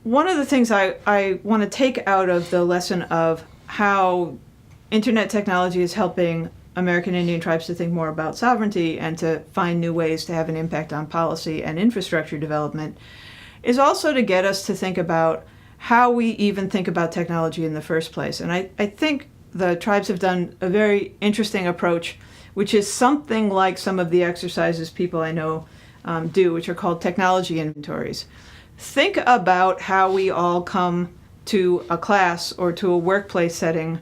one of the things I want to take out of the lesson of how internet technology is helping American Indian tribes to think more about sovereignty and to find new ways to have an impact on policy and infrastructure development is also to get us to think about how we even think about technology in the first place. And I think the tribes have done a very interesting approach, which is something like some of the exercises people I know do, which are called technology inventories. Think about how we all come to a class or to a workplace setting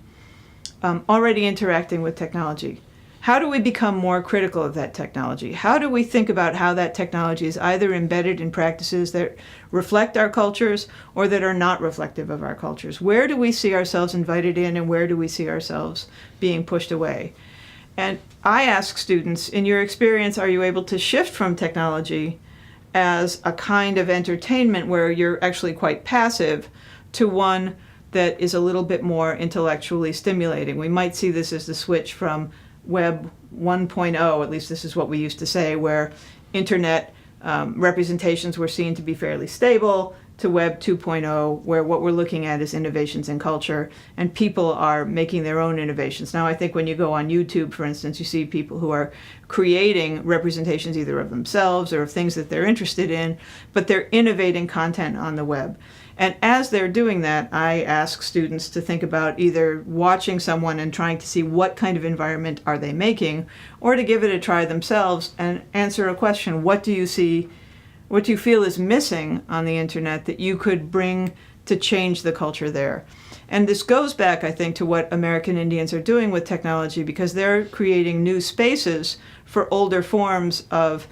already interacting with technology. How do we become more critical of that technology? How do we think about how that technology is either embedded in practices that reflect our cultures or that are not reflective of our cultures? Where do we see ourselves invited in and where do we see ourselves being pushed away? And I ask students, in your experience, are you able to shift from technology as a kind of entertainment where you're actually quite passive to one that is a little bit more intellectually stimulating? We might see this as the switch from Web 1.0, at least this is what we used to say, where internet representations were seen to be fairly stable, to Web 2.0, where what we're looking at is innovations in culture, and people are making their own innovations. Now, I think when you go on YouTube, for instance, you see people who are creating representations either of themselves or of things that they're interested in, but they're innovating content on the web. And as they're doing that, I ask students to think about either watching someone and trying to see what kind of environment are they making, or to give it a try themselves and answer a question. What do you see, what do you feel is missing on the internet that you could bring to change the culture there? And this goes back, I think, to what American Indians are doing with technology, because they're creating new spaces for older forms of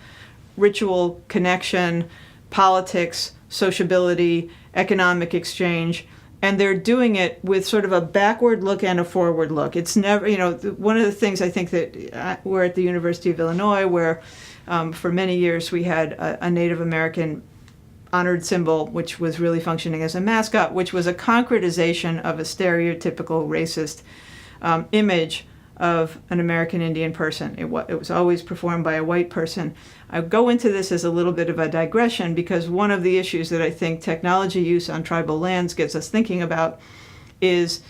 ritual connection, politics, sociability, economic exchange, and they're doing it with sort of a backward look and a forward look. It's never, one of the things I think that we're at the University of Illinois, where for many years we had a Native American honored symbol, which was really functioning as a mascot, which was a concretization of a stereotypical racist image of an American Indian person. It was always performed by a white person. I go into this as a little bit of a digression because one of the issues that I think technology use on tribal lands gets us thinking about is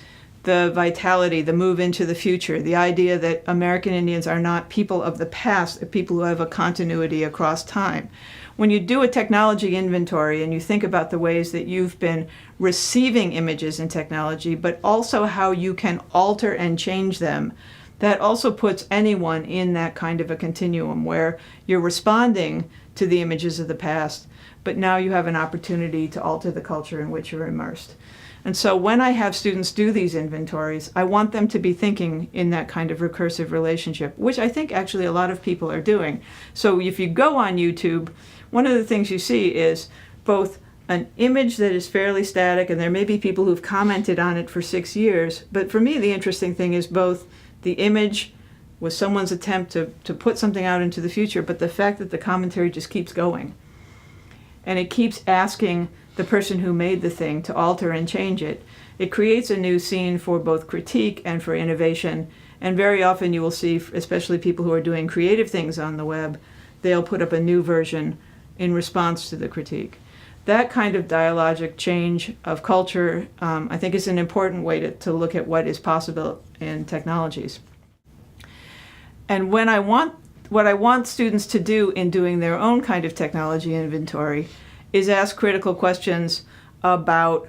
the vitality, the move into the future, the idea that American Indians are not people of the past, they're people who have a continuity across time. When you do a technology inventory and you think about the ways that you've been receiving images in technology, but also how you can alter and change them, that also puts anyone in that kind of a continuum where you're responding to the images of the past, but now you have an opportunity to alter the culture in which you're immersed. And so when I have students do these inventories, I want them to be thinking in that kind of recursive relationship, which I think actually a lot of people are doing. So if you go on YouTube, one of the things you see is both an image that is fairly static, and there may be people who've commented on it for 6 years, but for me the interesting thing is both the image was someone's attempt to put something out into the future, but the fact that the commentary just keeps going. And it keeps asking the person who made the thing to alter and change it. It creates a new scene for both critique and for innovation. And very often you will see, especially people who are doing creative things on the web, they'll put up a new version in response to the critique. That kind of dialogic change of culture, I think, is an important way to look at what is possible in technologies. And what I want students to do in doing their own kind of technology inventory is ask critical questions about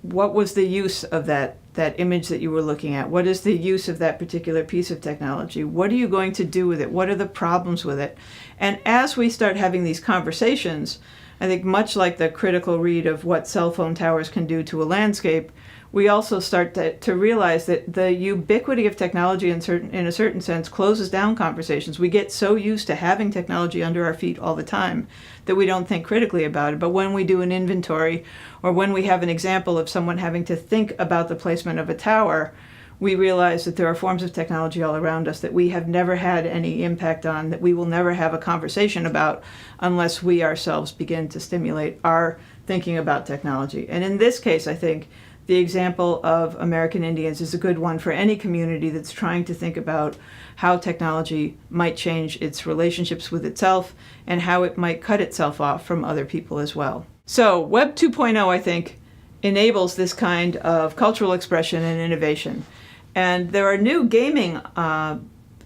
what was the use of that image that you were looking at? What is the use of that particular piece of technology? What are you going to do with it? What are the problems with it? And as we start having these conversations, I think much like the critical read of what cell phone towers can do to a landscape, we also start to realize that the ubiquity of technology in a certain sense closes down conversations. We get so used to having technology under our feet all the time that we don't think critically about it. But when we do an inventory, or when we have an example of someone having to think about the placement of a tower, we realize that there are forms of technology all around us that we have never had any impact on, that we will never have a conversation about unless we ourselves begin to stimulate our thinking about technology. And in this case, I think the example of American Indians is a good one for any community that's trying to think about how technology might change its relationships with itself and how it might cut itself off from other people as well. So Web 2.0, I think, enables this kind of cultural expression and innovation. And there are new gaming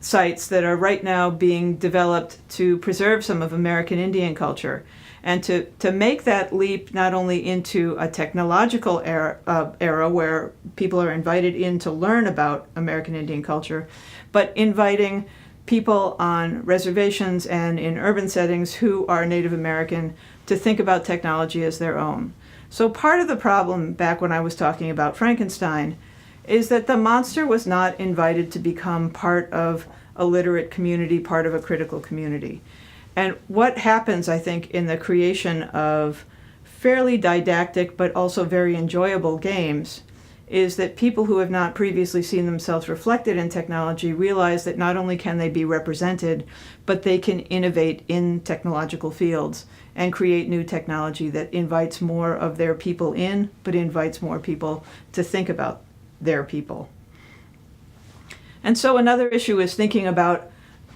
sites that are right now being developed to preserve some of American Indian culture and to make that leap not only into a technological era where people are invited in to learn about American Indian culture, but inviting people on reservations and in urban settings who are Native American to think about technology as their own. So part of the problem back when I was talking about Frankenstein is that the monster was not invited to become part of a literate community, part of a critical community. And what happens, I think, in the creation of fairly didactic but also very enjoyable games is that people who have not previously seen themselves reflected in technology realize that not only can they be represented, but they can innovate in technological fields and create new technology that invites more of their people in, but invites more people to think about their people. And so another issue is thinking about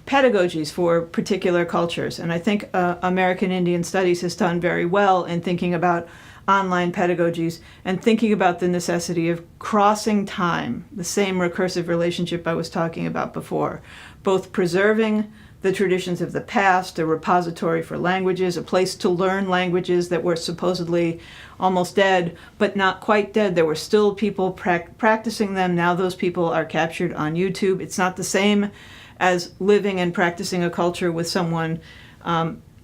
pedagogies for particular cultures. And I think American Indian Studies has done very well in thinking about online pedagogies and thinking about the necessity of crossing time, the same recursive relationship I was talking about before, both preserving the traditions of the past, a repository for languages, a place to learn languages that were supposedly almost dead, but not quite dead. There were still people practicing them. Now those people are captured on YouTube. It's not the same as living and practicing a culture with someone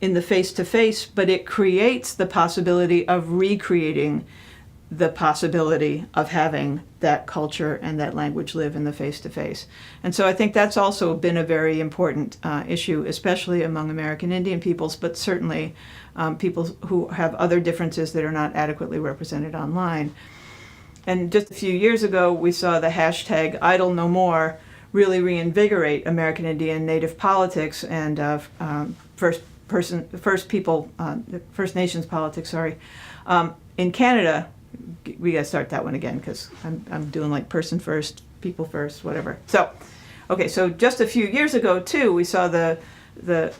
in the face-to-face, but it creates the possibility of recreating the possibility of having that culture and that language live in the face-to-face. And so I think that's also been a very important issue, especially among American Indian peoples, but certainly people who have other differences that are not adequately represented online. And just a few years ago, we saw the hashtag Idle No More really reinvigorate American Indian Native politics and First Nations politics, in Canada. We gotta start that one again because I'm doing like person first, people first, whatever. So, okay, so just a few years ago too, we saw the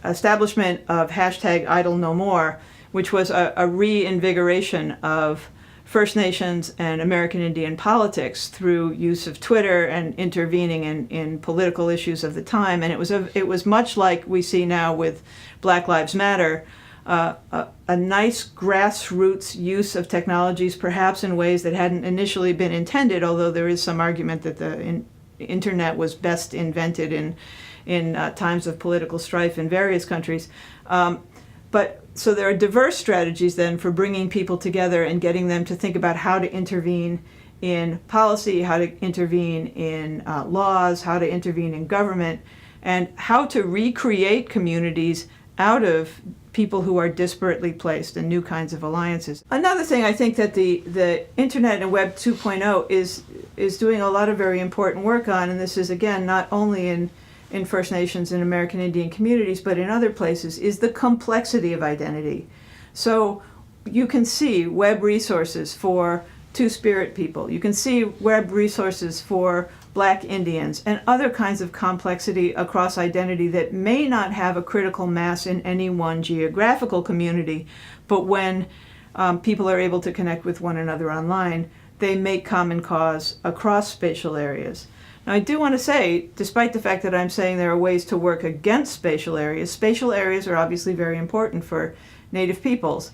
establishment of hashtag Idle No More, which was a reinvigoration of First Nations and American Indian politics through use of Twitter and intervening in political issues of the time. And it was much like we see now with Black Lives Matter, a nice grassroots use of technologies, perhaps in ways that hadn't initially been intended, although there is some argument that the internet was best invented in times of political strife in various countries. So there are diverse strategies then for bringing people together and getting them to think about how to intervene in policy, how to intervene in laws, how to intervene in government, and how to recreate communities out of people who are disparately placed in new kinds of alliances. Another thing I think that the Internet and Web 2.0 is doing a lot of very important work on, and this is again not only in First Nations and American Indian communities, but in other places, is the complexity of identity. So you can see web resources for Two-Spirit people. You can see web resources for Black Indians and other kinds of complexity across identity that may not have a critical mass in any one geographical community, but when people are able to connect with one another online, they make common cause across spatial areas. Now, I do want to say, despite the fact that I'm saying there are ways to work against spatial areas are obviously very important for Native peoples.